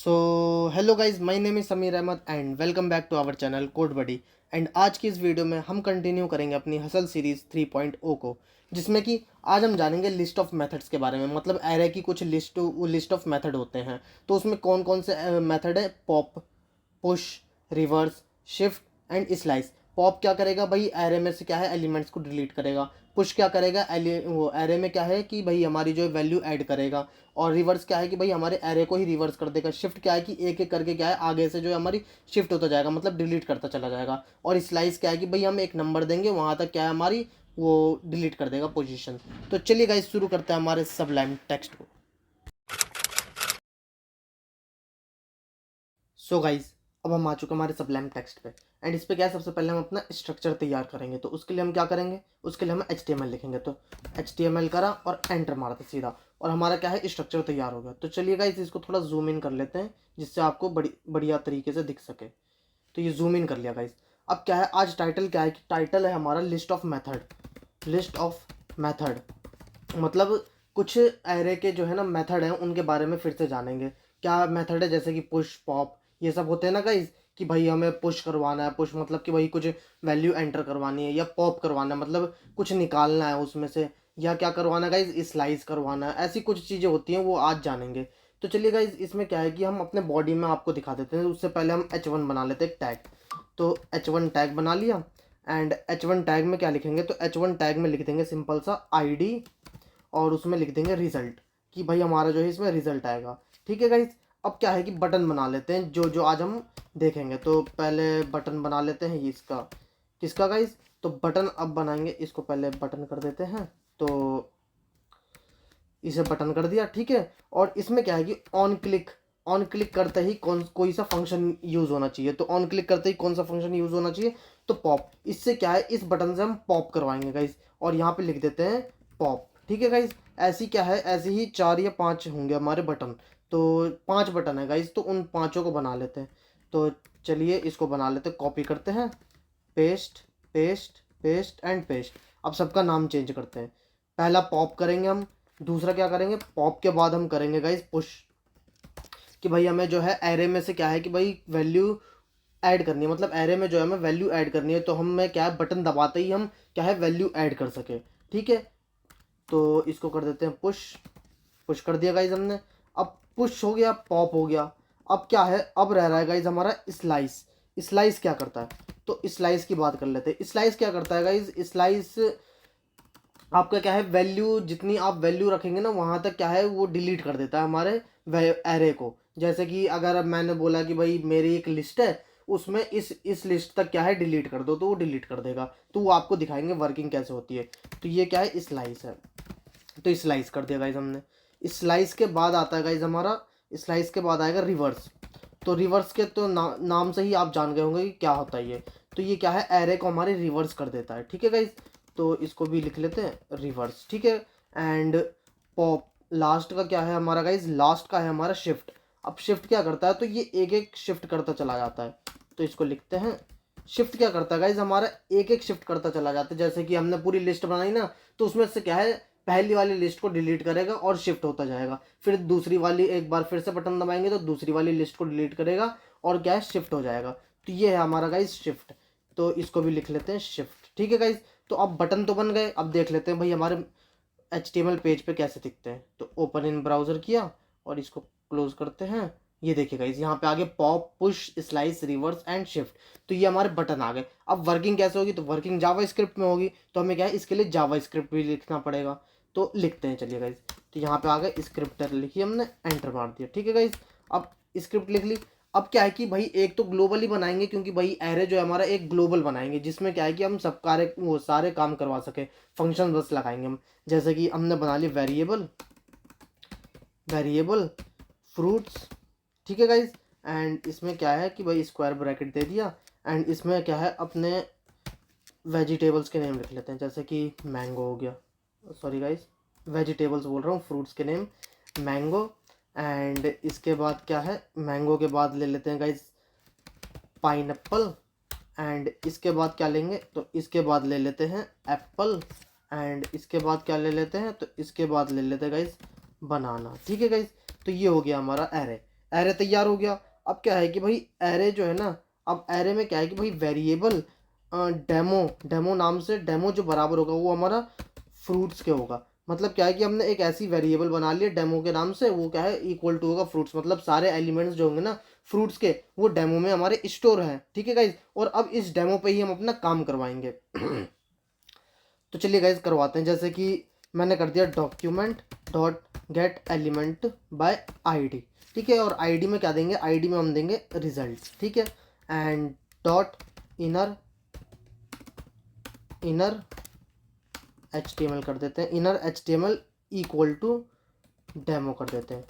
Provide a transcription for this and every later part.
So hello guys, my name is Sameer Ahmed and welcome back to our channel code buddy. एंड आज की इस video में हम कंटिन्यू करेंगे अपनी हसल सीरीज़ 3.0 को, जिसमें कि आज हम जानेंगे लिस्ट ऑफ मेथड्स के बारे में। मतलब एरे की कुछ लिस्ट ऑफ मेथड होते हैं, तो उसमें कौन कौन से मेथड है। Pop, push, reverse, shift and slice. Pop क्या करेगा भाई, एरे में से क्या है एलिमेंट्स को डिलीट करेगा। पुश क्या करेगा, वो एरे में क्या है कि भाई हमारी जो वैल्यू ऐड करेगा। और रिवर्स क्या है कि भाई हमारे एरे को ही रिवर्स कर देगा। शिफ्ट क्या है कि एक एक करके क्या है आगे से जो है हमारी शिफ्ट होता जाएगा, मतलब डिलीट करता चला जाएगा। और स्लाइस क्या है कि भाई हम एक नंबर देंगे, वहाँ तक क्या है हमारी वो डिलीट कर देगा पोजीशन। तो चलिए गाइस शुरू करते हैं हमारे सबलाइम टेक्स्ट को। सो गाइज, अब हम आ चुके हैं हमारे सबलाइम टेक्स्ट पे। एंड इस पे क्या है, सबसे पहले हम अपना स्ट्रक्चर तैयार करेंगे। तो उसके लिए हम क्या करेंगे, उसके लिए हम HTML लिखेंगे। तो HTML करा और एंटर मारा था सीधा, और हमारा क्या है स्ट्रक्चर तैयार हो गया। तो चलिए गाइज इसको थोड़ा जूम इन कर लेते हैं, जिससे आपको बढ़िया तरीके से दिख सके। तो ये जूम इन कर लिया गाइज। अब क्या है, आज टाइटल क्या है कि टाइटल है हमारा list of method. List of method मतलब कुछ एरे के जो है ना मेथड हैं, उनके बारे में फिर से जानेंगे। क्या मेथड है, जैसे कि पुश, पॉप, ये सब होते हैं ना गाइज, कि भाई हमें पुश करवाना है। पुश मतलब कि भाई कुछ वैल्यू एंटर करवानी है, या पॉप करवाना है मतलब कुछ निकालना है उसमें से, या क्या करवाना है गाइज, स्लाइस करवाना है। ऐसी कुछ चीज़ें होती हैं, वो आज जानेंगे। तो चलिए गाइज, इसमें क्या है कि हम अपने बॉडी में आपको दिखा देते हैं। उससे पहले हम H1 बना लेते हैं एक टैग। तो H1 टैग बना लिया। एंड H1 टैग में क्या लिखेंगे, तो H1 टैग में लिख देंगे सिंपल सा ID, और उसमें लिख देंगे रिजल्ट, कि भाई हमारा जो है इसमें रिजल्ट आएगा। ठीक है गाइज। अब क्या है कि बटन बना लेते हैं, जो जो आज हम देखेंगे। तो पहले बटन बना लेते हैं, ये इसका किसका गाइज, तो बटन अब बनाएंगे। इसको पहले बटन कर देते हैं, तो इसे बटन कर दिया। ठीक है। और इसमें क्या है कि ऑन क्लिक करते ही कोई सा फंक्शन यूज होना चाहिए। तो ऑन क्लिक करते ही कौन सा फंक्शन यूज होना चाहिए, तो पॉप। इससे क्या है, इस बटन से हम पॉप करवाएंगे गाइज, और यहाँ पे लिख देते हैं पॉप। ठीक है गाइज। ऐसी क्या है, ऐसे ही 4 या 5 होंगे हमारे बटन। तो 5 बटन है गाइज, तो उन पांचों को बना लेते हैं। तो चलिए इसको बना लेते हैं, कॉपी करते हैं, paste, paste, paste and paste. अब सबका नाम चेंज करते हैं। पहला पॉप करेंगे हम, दूसरा क्या करेंगे, पॉप के बाद हम करेंगे गाइज पुश, कि भाई हमें जो है एरे में से क्या है कि भाई वैल्यू ऐड करनी है। मतलब एरे में जो है हमें वैल्यू ऐड करनी है, तो हमें क्या है बटन दबाते ही हम क्या है वैल्यू ऐड कर सके। ठीक है। तो इसको कर देते हैं पुश। पुश कर दिया गाइज हमने। अब पुश हो गया, पॉप हो गया। अब क्या है, अब रह रहा है गाइज हमारा स्लाइस। स्लाइस क्या करता है, तो स्लाइस की बात कर लेते हैं। स्लाइस क्या करता है गाइज, स्लाइस आपका क्या है वैल्यू, जितनी आप वैल्यू रखेंगे ना वहाँ तक क्या है वो डिलीट कर देता है हमारे एरे को। जैसे कि अगर अब मैंने बोला कि भाई मेरी एक लिस्ट है, उसमें इस लिस्ट तक क्या है डिलीट कर दो, तो वो डिलीट कर देगा। तो वो आपको दिखाएंगे वर्किंग कैसे होती है। तो ये क्या है, स्लाइस है। तो स्लाइस कर दिया गाइज हमने। स्लाइस के बाद आता है गाइज हमारा, स्लाइस के बाद आएगा रिवर्स। तो रिवर्स के तो नाम से ही आप जान गए होंगे कि क्या होता है ये। तो ये क्या है, एरे को हमारे रिवर्स कर देता है। ठीक है गाइज। तो इसको भी लिख लेते हैं रिवर्स। ठीक है। एंड पॉप, लास्ट का क्या है हमारा गाइज, लास्ट का है हमारा शिफ्ट। अब शिफ्ट क्या करता है, तो ये एक एक शिफ्ट करता चला जाता है। तो इसको लिखते हैं, शिफ्ट क्या करता है गाइज, हमारा एक एक शिफ्ट करता चला जाता है। जैसे कि हमने पूरी लिस्ट बनाई ना, तो उसमें से क्या है पहली वाली लिस्ट को डिलीट करेगा और शिफ्ट होता जाएगा। फिर दूसरी वाली, एक बार फिर से बटन दबाएंगे तो दूसरी वाली लिस्ट को डिलीट करेगा और क्या है शिफ्ट हो जाएगा। तो ये है हमारा गाइज शिफ्ट। तो इसको भी लिख लेते हैं शिफ्ट। ठीक है गाइज। तो अब बटन तो बन गए, अब देख लेते हैं भाई हमारे HTML पेज पे कैसे दिखते हैं। तो ओपन इन ब्राउज़र किया और इसको क्लोज करते हैं। ये देखिए गाइस, यहाँ पे आगे pop, push, slice, reverse and shift. तो ये हमारे बटन आ गए। अब वर्किंग कैसे होगी, तो वर्किंग जावा स्क्रिप्ट में होगी। तो हमें क्या है, इसके लिए जावा स्क्रिप्ट भी लिखना पड़ेगा। तो लिखते हैं चलिए गाइस। तो यहाँ पे आ गए स्क्रिप्टर लिखी हमने, एंटर मार दिया। ठीक है गाइस। अब स्क्रिप्ट लिख ली। अब क्या है कि भाई एक तो ग्लोबली बनाएंगे, क्योंकि भाई एरे जो है हमारा एक ग्लोबल बनाएंगे, जिसमें क्या है कि हम सब कार्य वो सारे काम करवा सके। फंक्शन बस लगाएंगे हम। जैसे कि हमने बना ली वेरिएबल, वेरिएबल फ्रूट्स। ठीक है गाइज। एंड इसमें क्या है कि भाई स्क्वायर ब्रैकेट दे दिया। एंड इसमें क्या है, अपने वेजिटेबल्स के नेम लिख लेते हैं। जैसे कि मैंगो हो गया, सॉरी गाइज, वेजिटेबल्स बोल रहा हूँ, फ्रूट्स के नेम मैंगो। एंड इसके बाद क्या है, मैंगो के बाद ले लेते हैं गाइज पाइनएप्पल। एंड इसके बाद क्या लेंगे, तो इसके बाद ले लेते हैं एप्पल। एंड इसके बाद क्या ले लेते हैं, तो इसके बाद ले लेते हैं गाइज बनाना। ठीक है गाइज। तो ये हो गया हमारा एरे। एरे तैयार हो गया। अब क्या है कि भाई एरे जो है ना, अब एरे में क्या है कि भाई वेरिएबल डेमो, डेमो नाम से डेमो जो बराबर होगा वो हमारा फ्रूट्स के होगा। मतलब क्या है कि हमने एक ऐसी वेरिएबल बना ली डेमो के नाम से, वो क्या है इक्वल टू होगा फ्रूट्स, मतलब सारे एलिमेंट्स जो होंगे ना फ्रूट्स के वो डेमो में हमारे स्टोर हैं। ठीक है गाइज, और अब इस डेमो पे ही हम अपना काम करवाएंगे। तो चलिए गाइज करवाते हैं। जैसे कि मैंने कर दिया document dot get element by ID. ठीक है, और आईडी में क्या देंगे, आईडी में हम देंगे रिजल्ट। ठीक है, and dot inner inner HTML कर देते हैं, inner HTML equal to demo कर देते हैं,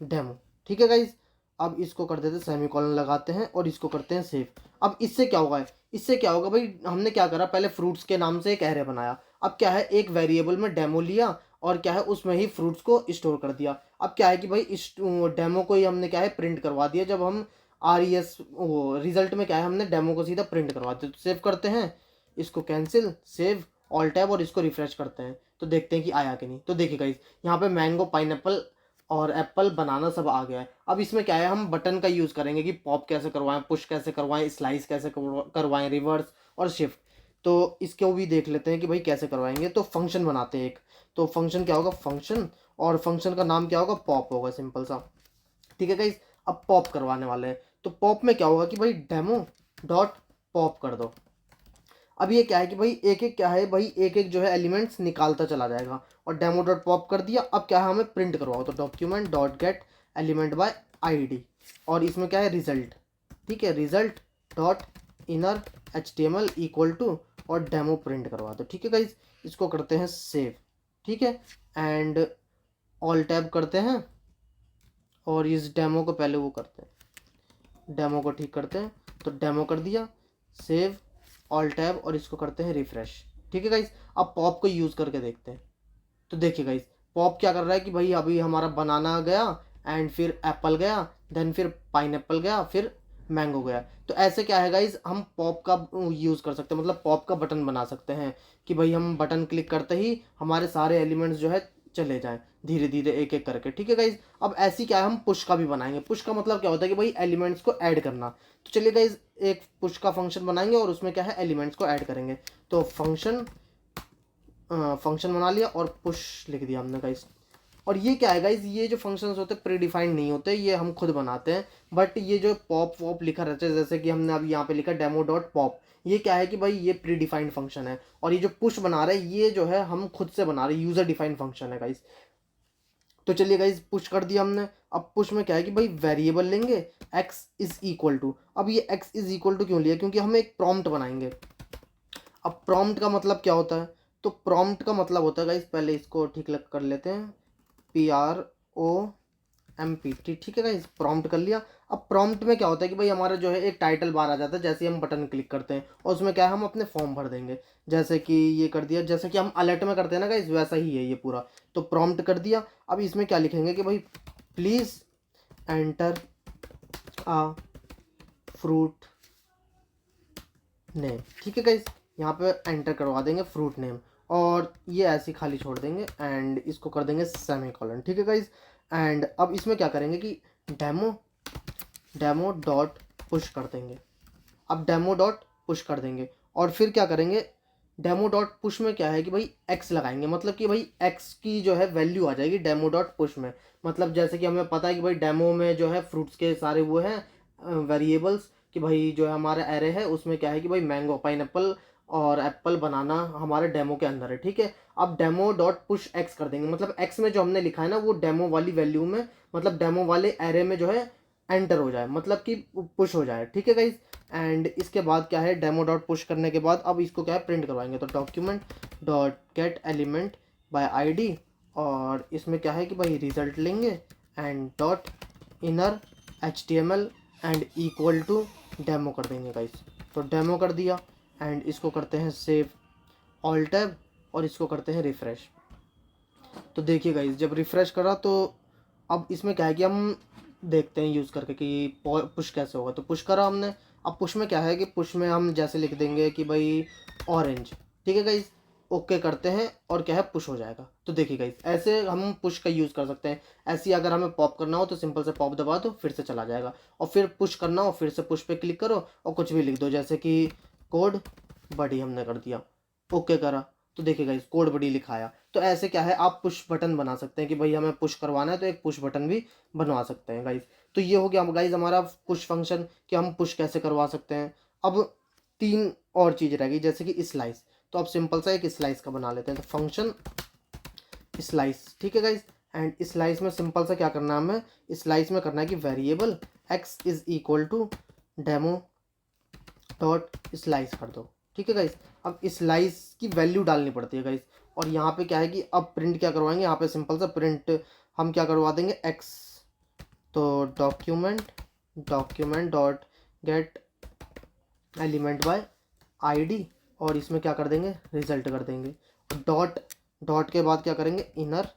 डेमो। ठीक है गाइज, अब इसको कर देते हैं सेमीकोलन लगाते हैं और इसको करते हैं सेव। अब इससे क्या होगा, इससे क्या होगा भाई, हमने क्या करा, पहले फ्रूट्स के नाम से एक एरे बनाया। अब क्या है, एक वेरिएबल में डेमो लिया और क्या है उसमें ही फ्रूट्स को स्टोर कर दिया। अब क्या है कि भाई इस डेमो को ही हमने क्या है प्रिंट करवा दिया। जब हम RES वो रिजल्ट में क्या है हमने डेमो को सीधा प्रिंट करवा दिया। तो सेव करते हैं, इसको कैंसिल, सेव, ऑल टैब और इसको रिफ्रेश करते हैं तो देखते हैं कि आया कि नहीं। तो देखिए गाइस, यहाँ पे मैंगो, पाइनएप्पल और एप्पल, बनाना सब आ गया है। अब इसमें क्या है, हम बटन का यूज़ करेंगे कि पॉप कैसे करवाएं, पुश कैसे करवाएं, स्लाइस कैसे करवाएं, रिवर्स और शिफ्ट। तो इसको भी देख लेते हैं कि भाई कैसे करवाएंगे। तो फंक्शन बनाते हैं एक। तो फंक्शन क्या होगा, फंक्शन, और फंक्शन का नाम क्या होगा, पॉप होगा, सिंपल सा। ठीक है गाइस, अब पॉप करवाने वाले हैं। तो पॉप में क्या होगा कि भाई डेमो डॉट पॉप कर दो। अब ये क्या है कि भाई एक एक क्या है भाई, एक एक जो है एलिमेंट्स निकालता चला जाएगा। और डेमो डॉट पॉप कर दिया। अब क्या है, हमें प्रिंट करवाओ। तो document dot get element by ID, और इसमें क्या है रिजल्ट। ठीक है, result dot inner HTML equal to और डेमो प्रिंट करवा दो। ठीक है गाइज, इसको करते हैं सेव। ठीक है, एंड ऑल टैब करते हैं और इस डेमो को पहले वो करते हैं, डेमो को ठीक करते हैं। तो डेमो कर दिया, सेव, ऑल टैब और इसको करते हैं रिफ्रेश। ठीक है गाइस, अब पॉप को यूज़ करके देखते हैं। तो देखिए गाइस, पॉप क्या कर रहा है कि भाई अभी हमारा बनाना गया, एंड फिर एप्पल गया, देन फिर पाइनएप्पल गया, फिर मैंगो गया। तो ऐसे क्या है गाइस, हम पॉप का यूज़ कर सकते हैं, मतलब पॉप का बटन बना सकते हैं कि भाई हम बटन क्लिक करते ही हमारे सारे एलिमेंट्स जो है चले जाएं धीरे धीरे एक एक करके। ठीक है गाइज, अब ऐसी क्या है, हम पुश का भी बनाएंगे। पुश का मतलब क्या होता है कि भाई एलिमेंट्स को ऐड करना। तो चलिए गाइज, एक पुश का फंक्शन बनाएंगे और उसमें क्या है एलिमेंट्स को ऐड करेंगे। तो फंक्शन फंक्शन बना लिया और पुश लिख दिया हमने गाइज। और ये क्या है गाइज, ये जो फंक्शंस होते हैं प्री डिफाइंड नहीं होते, ये हम खुद बनाते हैं। बट ये जो पॉप वॉप लिखा रहता है, जैसे कि हमने अभी यहाँ पे लिखा डेमो डॉट पॉप, ये क्या है कि भाई ये प्री डिफाइंड फंक्शन है। और ये जो पुश बना रहे हैं ये जो है हम खुद से बना रहे हैं, यूजर डिफाइंड फंक्शन है गाइज। तो चलिए गाइज, पुश कर दिया हमने। अब पुश में क्या है कि भाई वेरिएबल लेंगे x इज इक्वल टू। अब ये x इज इक्वल टू क्यों लिया, क्योंकि हम एक प्रॉम्प्ट बनाएंगे। अब प्रॉम्प्ट का मतलब क्या होता है, तो प्रॉम्प्ट का मतलब होता है गाइज, पहले इसको ठीक लग कर लेते हैं, PROMPT। ठीक है गाइज, प्रॉम्प्ट कर लिया। अब प्रॉम्प्ट में क्या होता है कि भाई हमारा जो है एक टाइटल बार आ जाता है जैसे हम बटन क्लिक करते हैं, और उसमें क्या है हम अपने फॉर्म भर देंगे। जैसे कि ये कर दिया, जैसे कि हम अलर्ट में करते हैं ना गाइज, वैसा ही है ये पूरा। तो प्रॉम्प्ट कर दिया। अब इसमें क्या लिखेंगे कि भाई please enter a fruit name. ठीक है गाइज, यहाँ पे एंटर करवा देंगे फ्रूट नेम, और ये ऐसे ही खाली छोड़ देंगे एंड इसको कर देंगे सेमीकोलन। ठीक है गाइज, एंड अब इसमें क्या करेंगे कि डेमो डेमो डॉट पुश कर देंगे। अब डेमो डॉट पुश कर देंगे और फिर क्या करेंगे, डेमो डॉट पुश में क्या है कि भाई x लगाएंगे, मतलब कि भाई x की जो है वैल्यू आ जाएगी डेमो डॉट पुश में। मतलब जैसे कि हमें पता है कि भाई डेमो में जो है फ्रूट्स के सारे वो हैं वेरिएबल्स, कि भाई जो है हमारा एरे है उसमें क्या है कि भाई मैंगो, पाइनएप्पल और एप्पल, बनाना हमारे डेमो के अंदर है। ठीक है, अब डेमो डॉट पुश x कर देंगे, मतलब x में जो हमने लिखा है ना वो डेमो वाली वैल्यू में, मतलब डेमो वाले एरे में जो है एंटर हो जाए, मतलब कि पुश हो जाए। ठीक है गाइज, एंड इसके बाद क्या है, डेमो डॉट पुश करने के बाद अब इसको क्या है प्रिंट करवाएंगे। तो document dot get element by ID, और इसमें क्या है कि भाई रिजल्ट लेंगे and dot inner HTML and equal to demo कर देंगे गाइस। तो डेमो कर दिया एंड इसको करते हैं सेव, ऑल टैब और इसको करते हैं रिफ्रेश। तो देखिए गाइस, जब रिफ्रेश करा तो अब इसमें क्या है कि हम देखते हैं यूज़ करके कि पुश कैसे होगा। तो पुश करा हमने। अब पुश में क्या है कि पुश में हम जैसे लिख देंगे कि भाई ऑरेंज। ठीक है गाइस, ओके करते हैं और क्या है पुश हो जाएगा। तो देखिए गाइस ऐसे हम पुश का यूज़ कर सकते हैं। ऐसे ही अगर हमें पॉप करना हो तो सिंपल से पॉप दबा दो, फिर से चला जाएगा। और फिर पुश करना हो फिर से पुश पे क्लिक करो और कुछ भी लिख दो, जैसे कि कोड बड़ी हमने कर दिया, ओके करा, तो देखिए गाइस कोड बड़ी लिखाया। तो ऐसे क्या है आप पुश बटन बना सकते हैं कि भाई हमें पुश करवाना है तो एक पुश बटन भी बनवा सकते हैं गाइस। तो ये हो गया गाइस हमारा पुश फंक्शन कि हम पुश कैसे करवा सकते हैं। अब 3 और चीज़ रह गई, जैसे कि स्लाइस। तो अब सिंपल सा एक स्लाइस का बना लेते हैं, तो फंक्शन स्लाइस, ठीक है गाइस। एंड स्लाइस में सिंपल सा क्या करना है हमें, स्लाइस में करना है कि variable x is equal to demo dot slice कर दो, ठीक है गाइस। अब स्लाइस की वैल्यू डालनी पड़ती है गाइस। और यहाँ पे क्या है कि अब प्रिंट क्या करवाएंगे, यहाँ पे सिंपल सा प्रिंट हम क्या करवा देंगे x, तो document dot get element by ID, और इसमें क्या कर देंगे रिजल्ट कर देंगे। डॉट डॉट के बाद क्या करेंगे इनर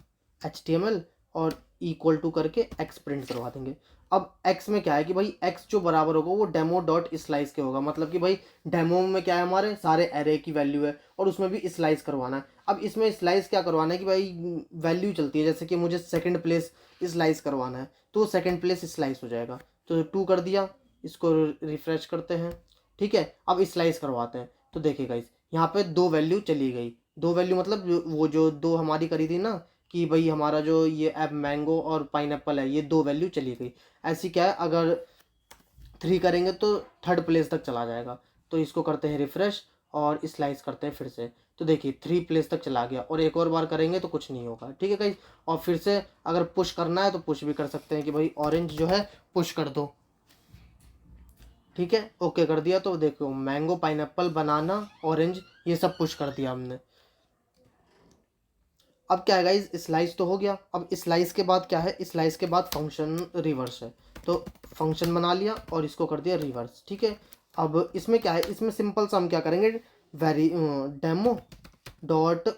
HTML और इक्वल टू करके x प्रिंट करवा देंगे। अब x में क्या है कि भाई x जो बराबर होगा वो डेमो डॉट स्लाइस के होगा, मतलब कि भाई डेमो में क्या है हमारे सारे एरे की वैल्यू है और उसमें भी स्लाइस करवाना है। अब इसमें स्लाइस क्या करवाना है कि भाई वैल्यू चलती है, जैसे कि मुझे सेकंड प्लेस स्लाइस करवाना है तो सेकंड प्लेस स्लाइस हो जाएगा। तो 2 कर दिया, इसको रिफ्रेश करते हैं, ठीक है। अब स्लाइस करवाते हैं, तो देखिए गाइस यहाँ पे 2 वैल्यू चली गई। 2 वैल्यू मतलब वो जो 2 हमारी करी थी ना कि भाई हमारा जो ये ऐप मैंगो और पाइनएप्पल है, ये 2 वैल्यू चली गई। ऐसी क्या है अगर 3 करेंगे तो थर्ड प्लेस तक चला जाएगा। तो इसको करते हैं रिफ्रेश और स्लाइस करते हैं फिर से, तो देखिए 3 प्लेस तक चला गया। और एक और बार करेंगे तो कुछ नहीं होगा, ठीक है गाइस। और फिर से अगर पुश करना है तो पुश भी कर सकते हैं कि भाई ऑरेंज जो है पुश कर दो, ठीक है, ओके कर दिया। तो देखो मैंगो पाइनएप्पल बनाना ऑरेंज ये सब पुश कर दिया हमने। अब क्या है गाइस स्लाइस तो हो गया। अब स्लाइस के बाद क्या है, स्लाइस के बाद फंक्शन रिवर्स है। तो फंक्शन बना लिया और इसको कर दिया रिवर्स, ठीक है। अब इसमें क्या है, इसमें सिंपल सा हम क्या करेंगे डेमो डॉट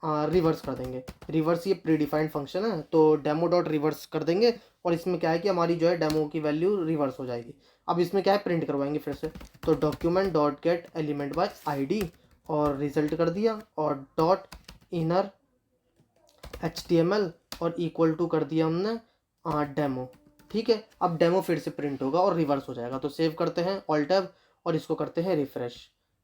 रिवर्स कर देंगे। रिवर्स ये प्रीडिफाइंड फंक्शन है, तो डेमो डॉट रिवर्स कर देंगे और इसमें क्या है कि हमारी जो है डेमो की वैल्यू रिवर्स हो जाएगी। अब इसमें क्या है प्रिंट करवाएंगे फिर से, तो document dot get element by ID और रिजल्ट कर दिया और डॉट इनर HTML और इक्वल टू कर दिया हमने डेमो, ठीक है। अब डेमो फिर से प्रिंट होगा और रिवर्स हो जाएगा। तो सेव करते हैं ऑल टैब और इसको करते हैं रिफ्रेश,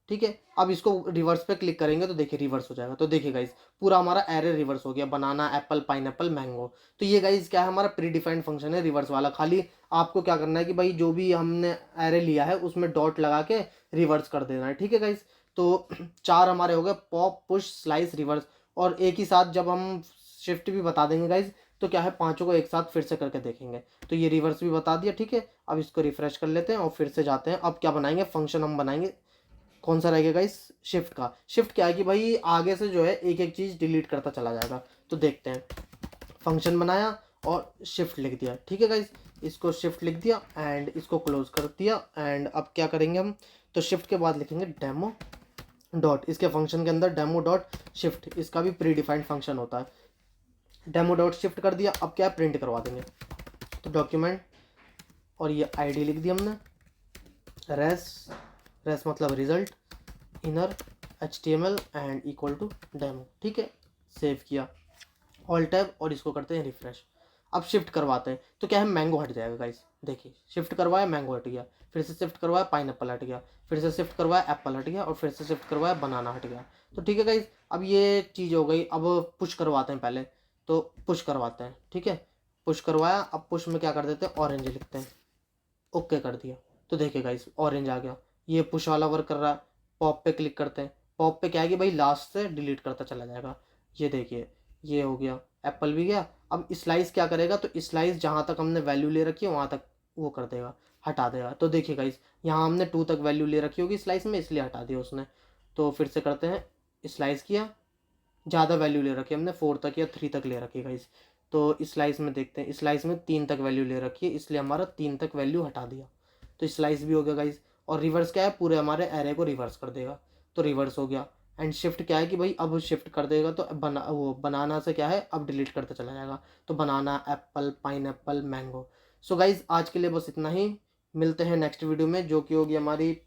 ठीक है। अब इसको रिवर्स पे क्लिक करेंगे तो देखिए रिवर्स हो जाएगा। तो देखिए गाइज पूरा हमारा एरे रिवर्स हो गया, बनाना एप्पल पाइनएप्पल मैंगो। तो ये गाइज क्या है हमारा प्री डिफाइंड फंक्शन है रिवर्स वाला। खाली आपको क्या करना है कि भाई जो भी हमने एरे लिया है उसमें डॉट लगा के रिवर्स कर देना है, ठीक है गाइज। तो 4 हमारे हो गए पॉप पुश स्लाइस रिवर्स। और एक ही साथ जब हम शिफ्ट भी बता देंगे गाइज तो क्या है पांचों को एक साथ फिर से करके देखेंगे। तो ये रिवर्स भी बता दिया, ठीक है। अब इसको रिफ्रेश कर लेते हैं और फिर से जाते हैं। अब क्या बनाएंगे फंक्शन हम बनाएंगे, कौन सा रहेगा गाइस शिफ्ट का। शिफ्ट क्या है कि भाई आगे से जो है एक एक चीज़ डिलीट करता चला जाएगा। तो देखते हैं, फंक्शन बनाया और शिफ्ट लिख दिया, ठीक है गाइस। इसको शिफ्ट लिख दिया एंड इसको क्लोज कर दिया। एंड अब क्या करेंगे हम, तो शिफ्ट के बाद लिखेंगे डेमो डॉट, इसके फंक्शन के अंदर डेमो डॉट शिफ्ट, इसका भी प्री डिफाइंड फंक्शन होता है। डेमो डॉट शिफ्ट कर दिया। अब क्या प्रिंट करवा देंगे, तो डॉक्यूमेंट और ये आईडी लिख दी हमने, रेस मतलब result, inner HTML and equal to demo, ठीक है। सेव किया ऑल टैब और इसको करते हैं रिफ्रेश। अब शिफ्ट करवाते हैं तो क्या है मैंगो हट जाएगा गाइस। देखिए शिफ्ट करवाया मैंगो हट गया, फिर से शिफ्ट करवाया पाइनएप्पल हट गया, फिर से शिफ्ट करवाया एप्पल हट गया और फिर से शिफ्ट करवाया बनाना हट गया। तो ठीक है गाइस अब ये चीज़ हो गई। अब पुश करवाते हैं पहले, तो पुश करवाते हैं, ठीक है। पुश करवाया, अब पुश में क्या कर देते हैं ऑरेंज लिखते हैं, ओके कर दिया। तो देखिए गाइस ऑरेंज आ गया, ये पुश वाला वर्क कर रहा है। पॉप पे क्लिक करते हैं, पॉप पे क्या है कि भाई लास्ट से डिलीट करता चला जाएगा। ये देखिए ये हो गया, एप्पल भी गया। अब स्लाइस क्या करेगा, तो स्लाइस जहाँ तक हमने वैल्यू ले रखी है वहाँ तक वो कर देगा, हटा देगा। तो देखिए गाइस यहाँ हमने 2 तक वैल्यू ले रखी होगी स्लाइस में, इसलिए हटा दिया उसने। तो फिर से करते हैं, स्लाइस किया, ज़्यादा वैल्यू ले रखी है हमने, 4 तक या 3 तक ले रखी है गाइस। तो स्लाइस में देखते हैं, स्लाइस में 3 तक वैल्यू ले रखी है, इसलिए हमारा 3 तक वैल्यू हटा दिया। तो स्लाइस भी हो गया गाइस। और रिवर्स क्या है, पूरे हमारे एरे को रिवर्स कर देगा। तो रिवर्स हो गया। एंड शिफ्ट क्या है कि भाई अब शिफ्ट कर देगा तो वो बनाना से क्या है अब डिलीट करता चला जाएगा। तो banana apple pineapple mango. So guys आज के लिए बस इतना ही, मिलते हैं नेक्स्ट वीडियो में जो कि होगी हमारी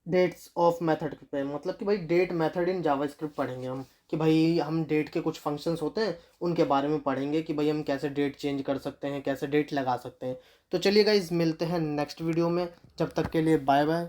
डेट्स ऑफ मेथड पे, मतलब कि भाई डेट मेथड इन जावास्क्रिप्ट पढ़ेंगे हम, कि भाई हम डेट के कुछ फंक्शंस होते हैं उनके बारे में पढ़ेंगे कि भाई हम कैसे डेट चेंज कर सकते हैं, कैसे डेट लगा सकते हैं। तो चलिए गाइज मिलते हैं नेक्स्ट वीडियो में, जब तक के लिए बाय बाय।